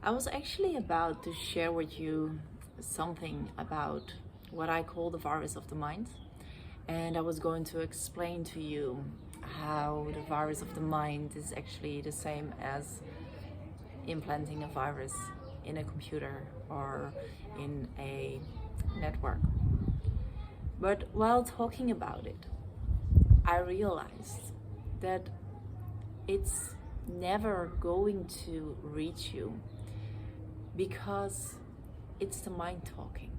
I was actually about to share with you something about what I call the virus of the mind. And I was going to explain to you how the virus of the mind is actually the same as implanting a virus in a computer or in a network. But while talking about it, I realized that it's never going to reach you because it's the mind talking.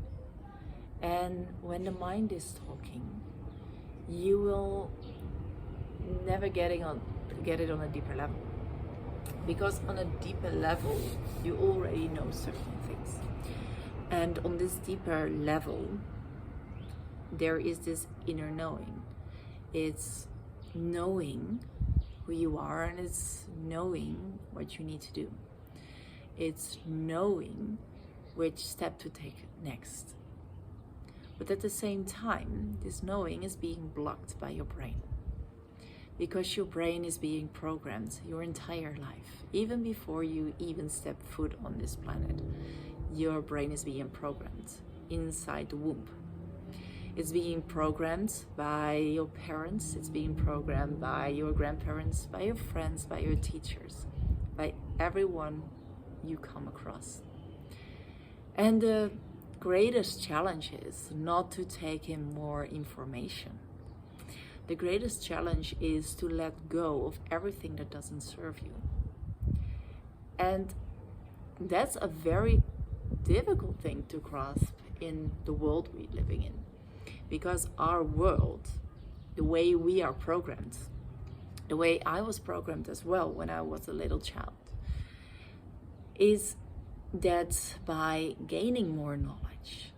And when the mind is talking, you will never get it on a deeper level. Because on a deeper level, you already know certain things. And on this deeper level, there is this inner knowing. It's knowing who you are, and it's knowing what you need to do. It's knowing which step to take next. But at the same time, this knowing is being blocked by your brain. Because your brain is being programmed your entire life. Even before you even step foot on this planet, your brain is being programmed inside the womb. It's being programmed by your parents, it's being programmed by your grandparents, by your friends, by your teachers, by everyone you come across. And the greatest challenge is not to take in more information. The greatest challenge is to let go of everything that doesn't serve you. And that's a very difficult thing to grasp in the world we're living in. Because our world, the way we are programmed, the way I was programmed as well when I was a little child, is that by gaining more knowledge,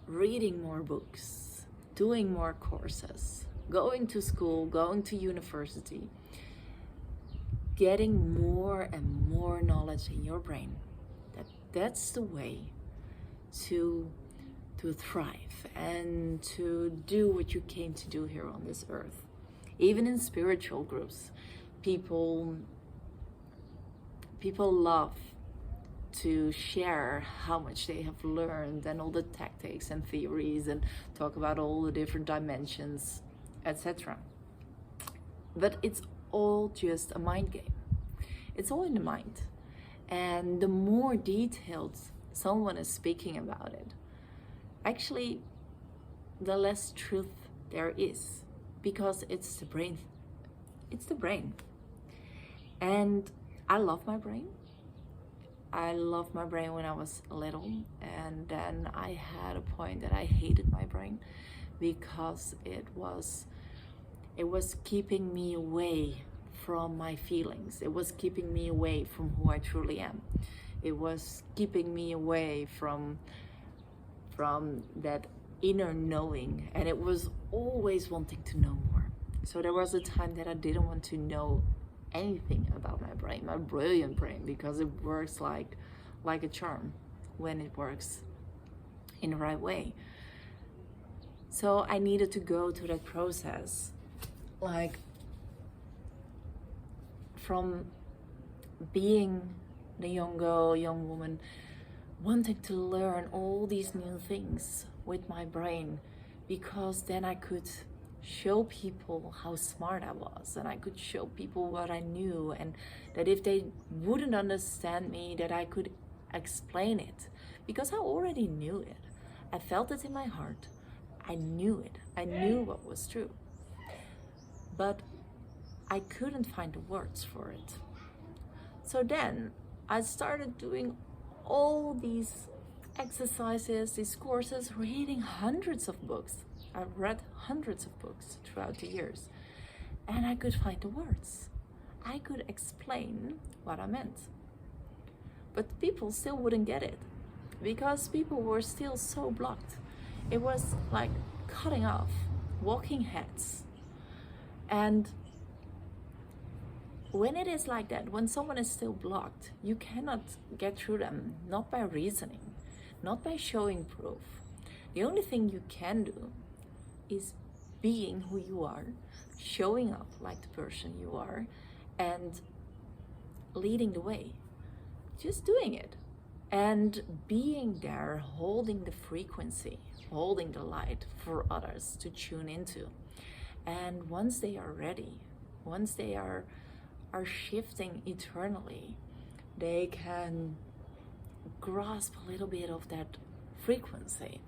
reading more books, doing more courses, going to school, going to university, getting more and more knowledge in your brain, that's the way to thrive and to do what you came to do here on this earth. Even in spiritual groups, people love to share how much they have learned and all the tactics and theories and talk about all the different dimensions, etc. But it's all just a mind game. It's all in the mind. And the more detailed someone is speaking about it, actually, the less truth there is, because it's the brain. It's the brain. And I love my brain. I loved my brain when I was little, and then I had a point that I hated my brain because it was keeping me away from my feelings. It was keeping me away from who I truly am. It was keeping me away from that inner knowing, and it was always wanting to know more. So there was a time that I didn't want to know anything about my brain, my brilliant brain, because it works like a charm when it works in the right way. So I needed to go through that process, like from being the young girl, young woman, wanting to learn all these new things with my brain, because then I could show people how smart I was, and I could show people what I knew, and that if they wouldn't understand me, that I could explain it, because I already knew it. I felt it in my heart. I knew it. I knew what was true. But I couldn't find the words for it. So then I started doing all these exercises, these courses, reading hundreds of books. I've read hundreds of books throughout the years, and I could find the words. I could explain what I meant. But people still wouldn't get it, because people were still so blocked. It was like cutting off, walking heads. And when it is like that, when someone is still blocked, you cannot get through them, not by reasoning, not by showing proof. The only thing you can do is being who you are, showing up like the person you are, and leading the way. just doing it and being there, holding the frequency, holding the light for others to tune into. And once they are ready, once they are shifting eternally, they can grasp a little bit of that frequency,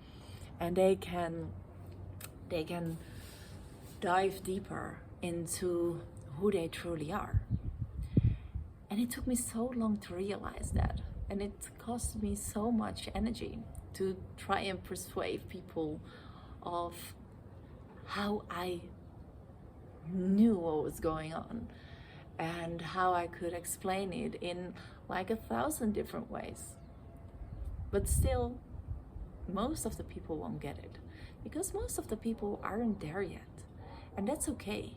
and they can dive deeper into who they truly are. And it took me so long to realize that, and it cost me so much energy to try and persuade people of how I knew what was going on and how I could explain it in like 1,000 different ways. But still, most of the people won't get it, because most of the people aren't there yet, and that's okay.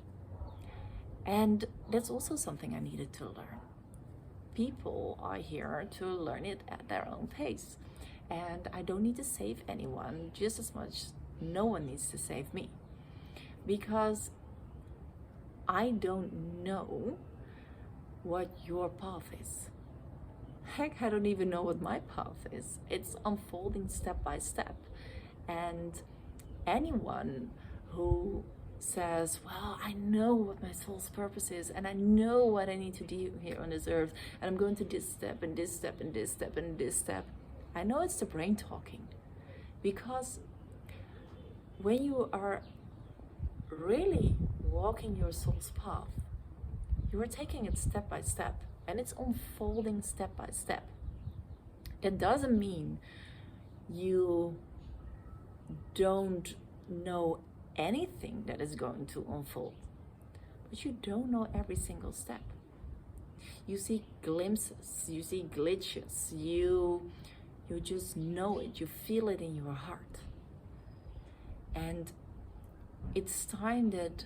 And that's also something I needed to learn. People are here to learn it at their own pace, and I don't need to save anyone just as much no one needs to save me, because I don't know what your path is. Heck, I don't even know what my path is. It's unfolding step by step. And anyone who says, well, I know what my soul's purpose is, and I know what I need to do here on this earth, and I'm going to this step and this step and this step and this step, I know it's the brain talking. Because when you are really walking your soul's path, you are taking it step by step, and it's unfolding step by step. That doesn't mean you don't know anything that is going to unfold, but you don't know every single step. You see glimpses, you see glitches, you just know it, you feel it in your heart. And it's time that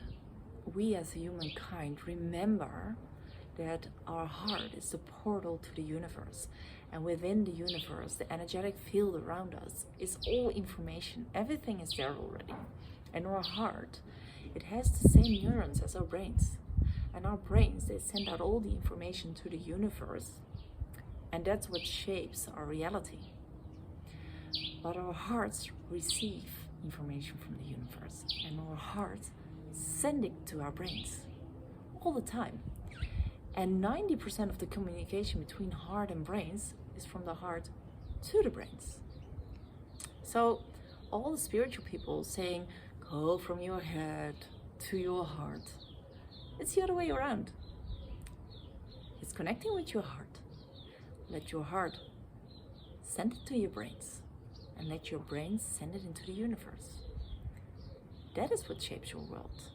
we as humankind remember that our heart is the portal to the universe, and within the universe, the energetic field around us is all information. Everything is there already. And our heart, it has the same neurons as our brains, and our brains, they send out all the information to the universe, and that's what shapes our reality. But our hearts receive information from the universe, and our hearts send it to our brains all the time. And 90% of the communication between heart and brains is from the heart to the brains. So all the spiritual people saying, go from your head to your heart, it's the other way around. It's connecting with your heart. Let your heart send it to your brains, and let your brains send it into the universe. That is what shapes your world,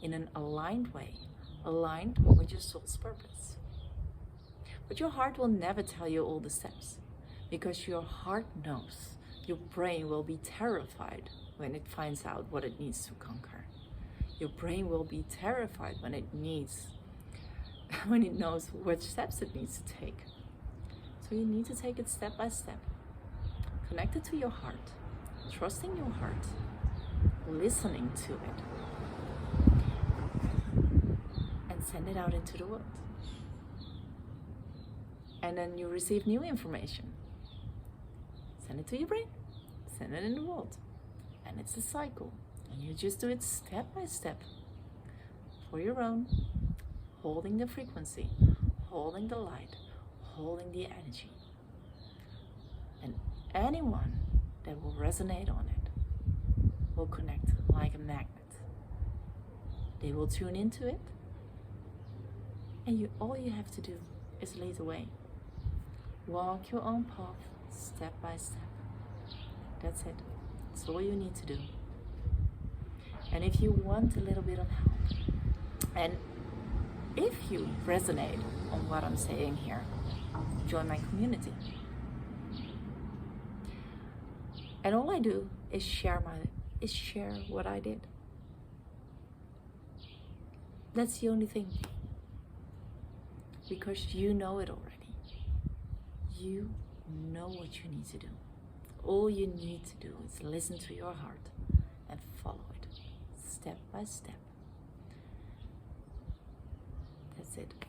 in an aligned way, aligned with your soul's purpose. But your heart will never tell you all the steps, because your heart knows. Your brain will be terrified when it finds out what it needs to conquer. Your brain will be terrified when it knows which steps it needs to take. So you need to take it step by step, connected to your heart, trusting your heart, listening to it, and send it out into the world. And then you receive new information. Send it to your brain, send it in the world. And it's a cycle. And you just do it step by step for your own, holding the frequency, holding the light, holding the energy. And anyone that will resonate on it will connect like a magnet. They will tune into it, and all you have to do is lead the way. Walk your own path step by step. That's it. That's all you need to do. And if you want a little bit of help, and if you resonate on what I'm saying here, join my community. And all I do is share what I did. That's the only thing. Because you know it already. You know what you need to do. All you need to do is listen to your heart and follow it step by step. That's it.